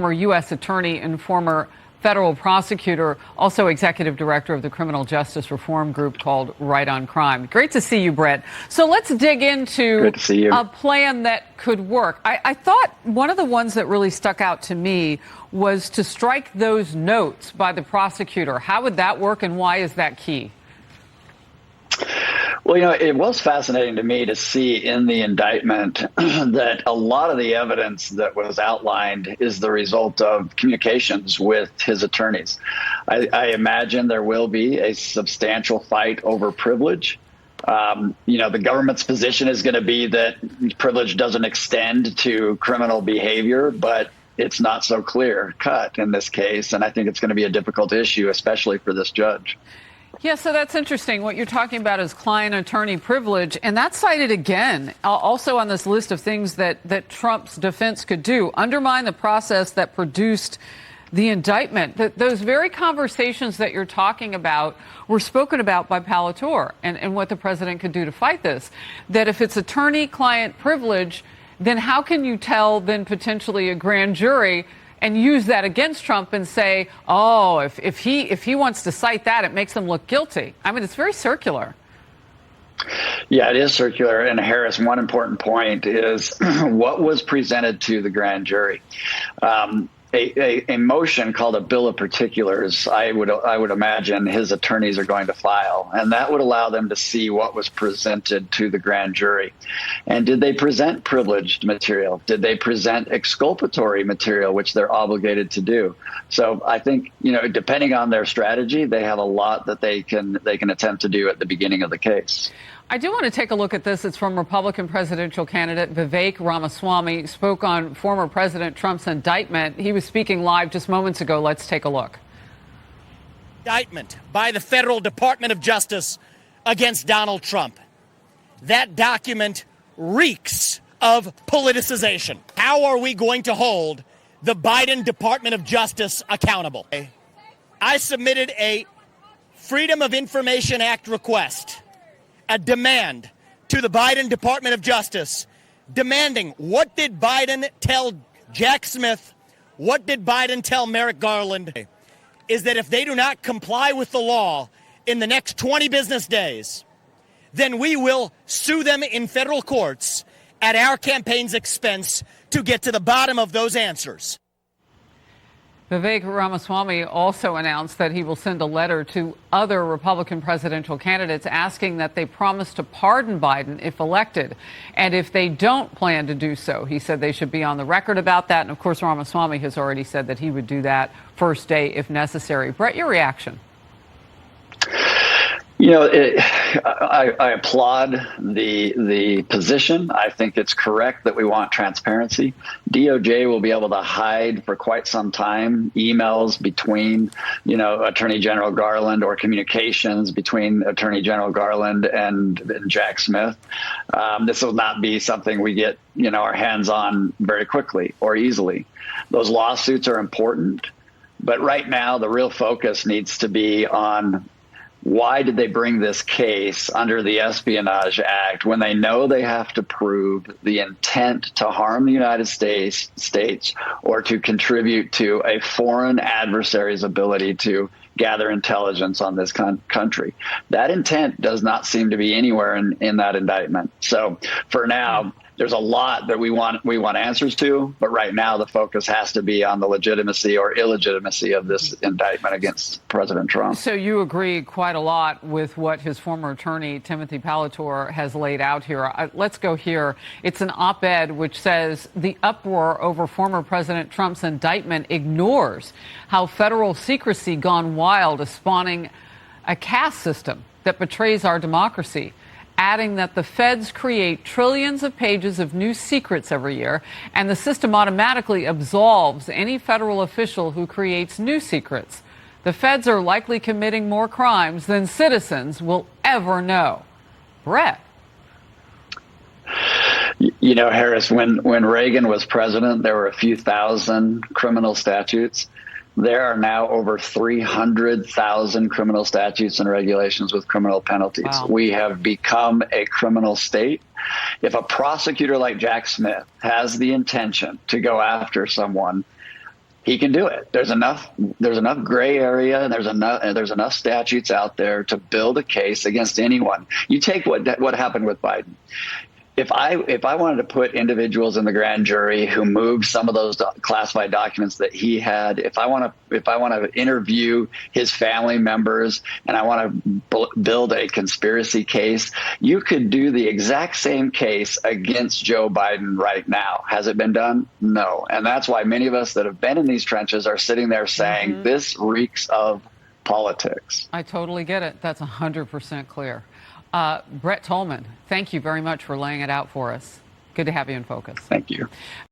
Former U.S. attorney and former federal prosecutor, also executive director of the criminal justice reform group called Right on Crime. Great to see you, Brett. So let's dig into a plan that could work. I thought one of the ones that really stuck out to me was to strike those notes by the prosecutor. How would that work, and why is that key? Well, it was fascinating to me to see in the indictment that a lot of the evidence that was outlined is the result of communications with his attorneys. I imagine there will be a substantial fight over privilege. The government's position is going to be that privilege doesn't extend to criminal behavior, but it's not so clear cut in this case. And I think it's going to be a difficult issue, especially for this judge. Yeah, so that's interesting. What you're talking about is client-attorney privilege, and that's cited again, also on this list of things that Trump's defense could do. Undermine the process that produced the indictment. Those very conversations that you're talking about were spoken about by Palator and what the president could do to fight this. That if it's attorney-client privilege, then how can you tell then potentially a grand jury and use that against Trump and say, oh, if he wants to cite that, it makes him look guilty? I mean, it's very circular. Yeah, it is circular. And Harris, one important point is what was presented to the grand jury. A motion called a bill of particulars, I would imagine his attorneys are going to file, and that would allow them to see what was presented to the grand jury. And did they present privileged material? Did they present exculpatory material, which they're obligated to do? So I think, depending on their strategy, they have a lot that they can attempt to do at the beginning of the case. I do want to take a look at this. It's from Republican presidential candidate Vivek Ramaswamy, spoke on former President Trump's indictment. He was speaking live just moments ago. Let's take a look. Indictment by the Federal Department of Justice against Donald Trump. That document reeks of politicization. How are we going to hold the Biden Department of Justice accountable? I submitted a Freedom of Information Act request, a demand to the Biden Department of Justice, demanding what did Biden tell Jack Smith, what did Biden tell Merrick Garland, is that if they do not comply with the law in the next 20 business days, then we will sue them in federal courts at our campaign's expense to get to the bottom of those answers. Vivek Ramaswamy also announced that he will send a letter to other Republican presidential candidates asking that they promise to pardon Biden if elected. And if they don't plan to do so, he said they should be on the record about that. And of course, Ramaswamy has already said that he would do that first day if necessary. Brett, your reaction? I applaud the position. I think it's correct that we want transparency. DOJ will be able to hide for quite some time emails between, Attorney General Garland or communications between Attorney General Garland and Jack Smith. This will not be something we get, our hands on very quickly or easily. Those lawsuits are important, but right now the real focus needs to be on why did they bring this case under the Espionage Act when they know they have to prove the intent to harm the United States or to contribute to a foreign adversary's ability to gather intelligence on this country? That intent does not seem to be anywhere in that indictment. So for now, there's a lot that we want answers to, but right now the focus has to be on the legitimacy or illegitimacy of this indictment against President Trump. So you agree quite a lot with what his former attorney, Timothy Palator, has laid out here. Let's go here. It's an op-ed which says the uproar over former President Trump's indictment ignores how federal secrecy gone wild is spawning a caste system that betrays our democracy, adding that the feds create trillions of pages of new secrets every year, and the system automatically absolves any federal official who creates new secrets. The feds are likely committing more crimes than citizens will ever know. Brett. Harris, when Reagan was president, there were a few thousand criminal statutes. There are now over 300,000 criminal statutes and regulations with criminal penalties. Wow. We have become a criminal state. If a prosecutor like Jack Smith has the intention to go after someone, he can do it. There's enough gray area, and there's enough statutes out there to build a case against anyone. You take what happened with Biden. If I wanted to put individuals in the grand jury who moved some of those classified documents that he had, if I want to interview his family members, and I want to build a conspiracy case, you could do the exact same case against Joe Biden right now. Has it been done? No. And that's why many of us that have been in these trenches are sitting there saying this reeks of politics. I totally get it. That's 100% clear. Brett Tolman, thank you very much for laying it out for us. Good to have you in focus. Thank you.